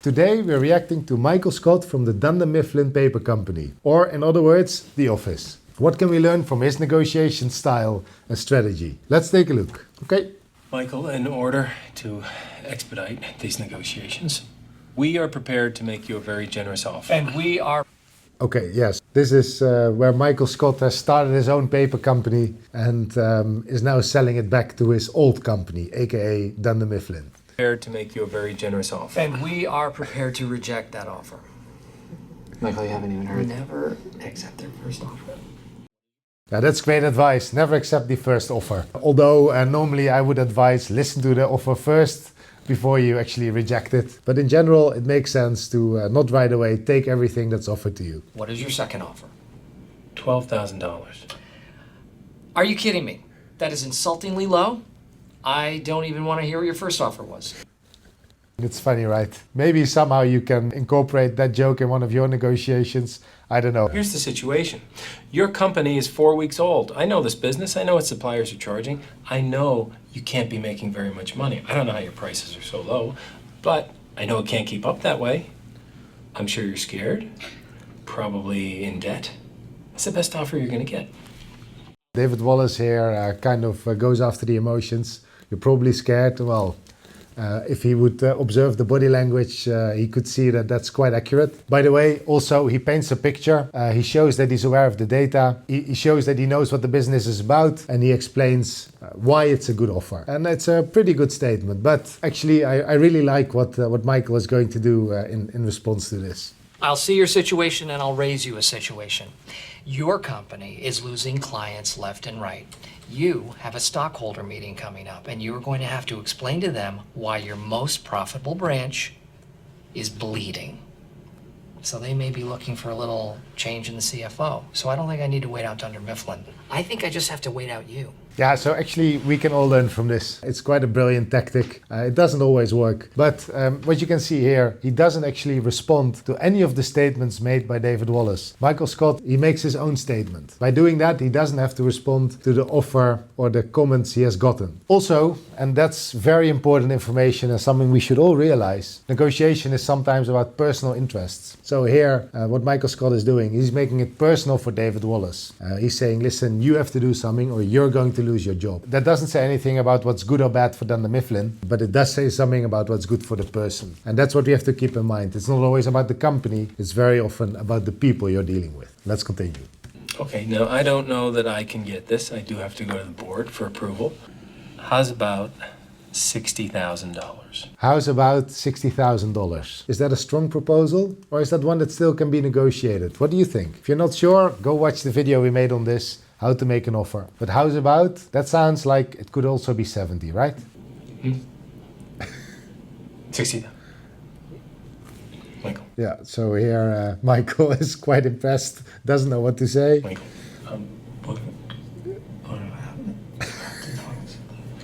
Today we're reacting to Michael Scott from the Dunder Mifflin Paper Company, or in other words, The Office. What can we learn from his negotiation style and strategy? Let's take a look, okay? Michael, in order to expedite these negotiations, we are prepared to make you a very generous offer. And we are... Okay, yes. This is where Michael Scott has started his own paper company and is now selling it back to his old company, aka Dunder Mifflin. Prepared to make you a very generous offer. And we are prepared to reject that offer. Michael, you haven't even heard. Never accept their first offer. Now that's great advice. Never accept the first offer. Although normally I would advise listen to the offer first before you actually reject it. But in general, it makes sense to not right away take everything that's offered to you. What is your second offer? $12,000. Are you kidding me? That is insultingly low. I don't even want to hear what your first offer was. It's funny, right? Maybe somehow you can incorporate that joke in one of your negotiations. I don't know. Here's the situation. Your company is 4 weeks old. I know this business. I know what suppliers are charging. I know you can't be making very much money. I don't know how your prices are so low, but I know it can't keep up that way. I'm sure you're scared, probably in debt. That's the best offer you're going to get. David Wallace here kind of goes after the emotions. You're probably scared. Well, if he would observe the body language, he could see that that's quite accurate. By the way, also he paints a picture. He shows that he's aware of the data. He shows that he knows what the business is about, and he explains why it's a good offer. And it's a pretty good statement. But actually, I really like what Michael is going to do in response to this. I'll see your situation and I'll raise you a situation. Your company is losing clients left and right. You have a stockholder meeting coming up and you are going to have to explain to them why your most profitable branch is bleeding. So they may be looking for a little change in the CFO. So I don't think I need to wait out Dunder Mifflin. I think I just have to wait out you. Yeah, so actually we can all learn from this. It's quite a brilliant tactic. It doesn't always work. But what you can see here, he doesn't actually respond to any of the statements made by David Wallace. Michael Scott, he makes his own statement. By doing that, he doesn't have to respond to the offer or the comments he has gotten. Also, and that's very important information and something we should all realize, negotiation is sometimes about personal interests. So here, what Michael Scott is doing, he's making it personal for David Wallace. He's saying, listen, you have to do something or you're going to lose your job. That doesn't say anything about what's good or bad for Dunder Mifflin, but it does say something about what's good for the person. And that's what we have to keep in mind. It's not always about the company, it's very often about the people you're dealing with. Let's continue. Okay, now I don't know that I can get this. I do have to go to the board for approval. How's about $60,000? How's about $60,000? Is that a strong proposal or is that one that still can be negotiated? What do you think? If you're not sure, go watch the video we made on this, how to make an offer. But how's about? That sounds like it could also be 70, right? 60. Michael. Yeah, so here Michael is quite impressed, doesn't know what to say. Michael.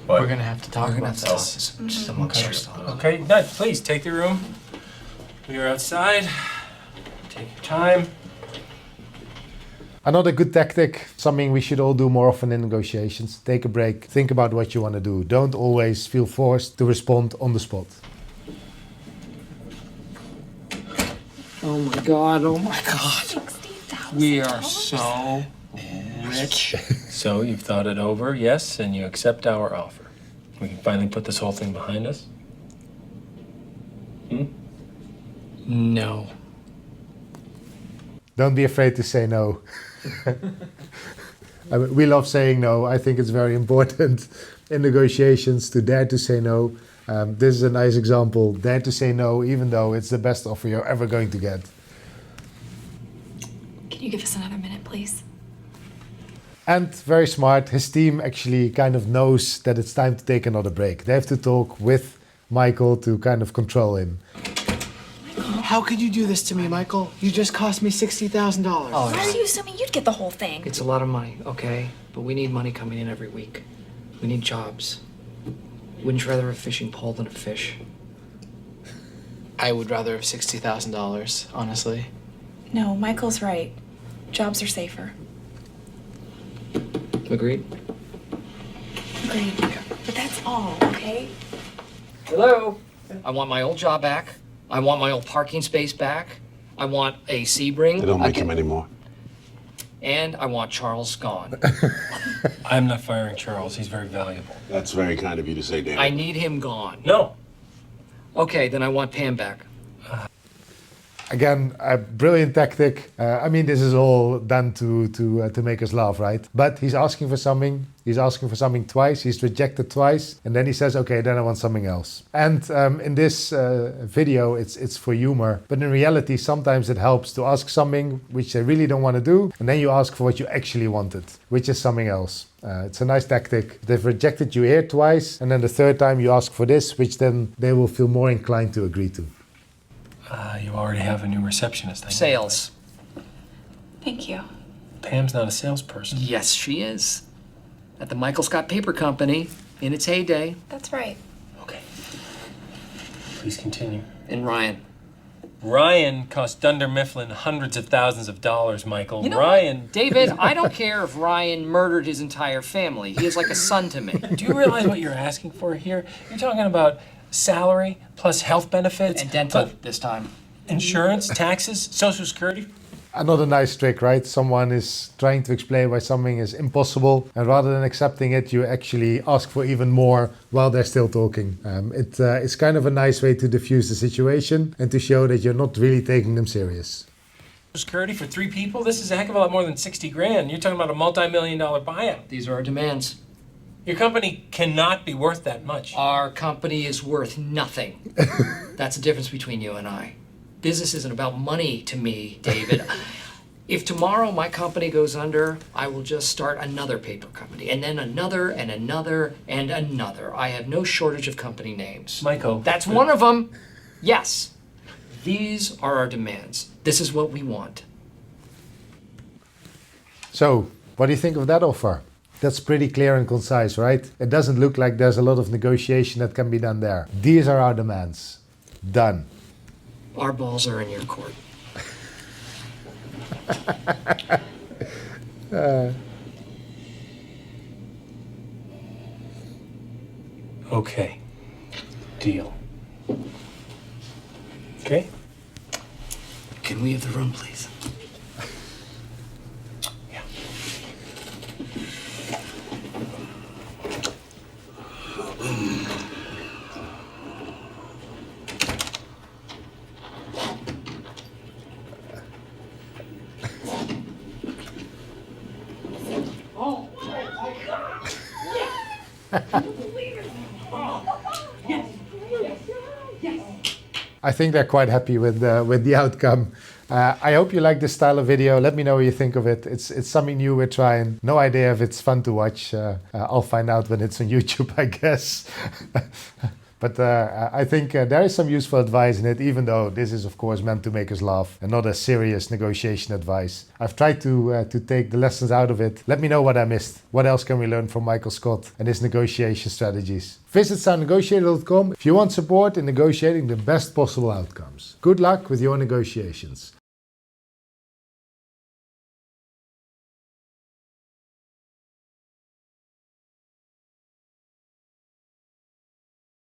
We're gonna have to talk about this. Just amongst ourselves. Okay, no, please take the room. We are outside. Take your time. Another good tactic, something we should all do more often in negotiations. Take a break, think about what you want to do. Don't always feel forced to respond on the spot. Oh my god, oh my god. We are so rich. So you've thought it over, yes, and you accept our offer. We can finally put this whole thing behind us? No. Don't be afraid to say no. I mean, we love saying no. I think it's very important in negotiations to dare to say no. This is a nice example. Dare to say no, even though it's the best offer you're ever going to get. Can you give us another minute, please? And very smart, his team actually kind of knows that it's time to take another break. They have to talk with Michael to kind of control him. How could you do this to me, Michael? You just cost me $60,000. Oh, Why are you assuming you'd get the whole thing? it's a lot of money, okay? But we need money coming in every week. We need jobs. Wouldn't you rather have a fishing pole than a fish? I would rather have $60,000, honestly. No, Michael's right. Jobs are safer. Agreed? Agreed. But that's all, okay? Hello? I want my old job back. I want my old parking space back. I want a Sebring. They don't make them anymore. And I want Charles gone. I'm not firing Charles. He's very valuable. That's very kind of you to say, David. I need him gone. No. Okay, then I want Pam back. Again, a brilliant tactic. I mean, this is all done to make us laugh, right? But he's asking for something. He's asking for something twice. He's rejected twice, and then he says, "Okay, then I want something else." And in this video, it's for humor. But in reality, sometimes it helps to ask something which they really don't want to do, and then you ask for what you actually wanted, which is something else. It's a nice tactic. They've rejected you here twice, and then the third time you ask for this, which then they will feel more inclined to agree to. You already have a new receptionist. I know. Sales. Thank you. Pam's not a salesperson. Yes, she is. At the Michael Scott Paper Company, in its heyday. That's right. Okay. Please continue. And Ryan. Ryan cost Dunder Mifflin hundreds of thousands of dollars, Michael. You know Ryan. what, David, I don't care if Ryan murdered his entire family. He is like a son to me. Do you realize what you're asking for here? You're talking about salary plus health benefits And dental this time. insurance, taxes, Social Security. Another nice trick, right? Someone is trying to explain why something is impossible, and rather than accepting it, you actually ask for even more while they're still talking. It's kind of a nice way to diffuse the situation and to show that you're not really taking them serious. Social Security for 3 people? This is a heck of a lot more than 60 grand. You're talking about a multi-million-dollar buyout. These are our demands. Your company cannot be worth that much. Our company is worth nothing. That's the difference between you and I. Business isn't about money to me, David. If tomorrow my company goes under, I will just start another paper company, and then another, and another, and another. I have no shortage of company names. Michael. That's one of them. Yes. These are our demands. This is what we want. So, what do you think of that offer? That's pretty clear and concise, right? It doesn't look like there's a lot of negotiation that can be done there. These are our demands. Done. Our balls are in your court. Okay. Deal. Okay? Can we have the room, please? Yeah. I think they're quite happy with the outcome. I hope you like this style of video. Let me know what you think of it. It's something new we're trying. No idea if it's fun to watch. I'll find out when it's on YouTube, I guess. But I think there is some useful advice in it, even though this is, of course, meant to make us laugh and not a serious negotiation advice. I've tried to take the lessons out of it. Let me know what I missed. What else can we learn from Michael Scott and his negotiation strategies? Visit soundnegotiator.com if you want support in negotiating the best possible outcomes. Good luck with your negotiations.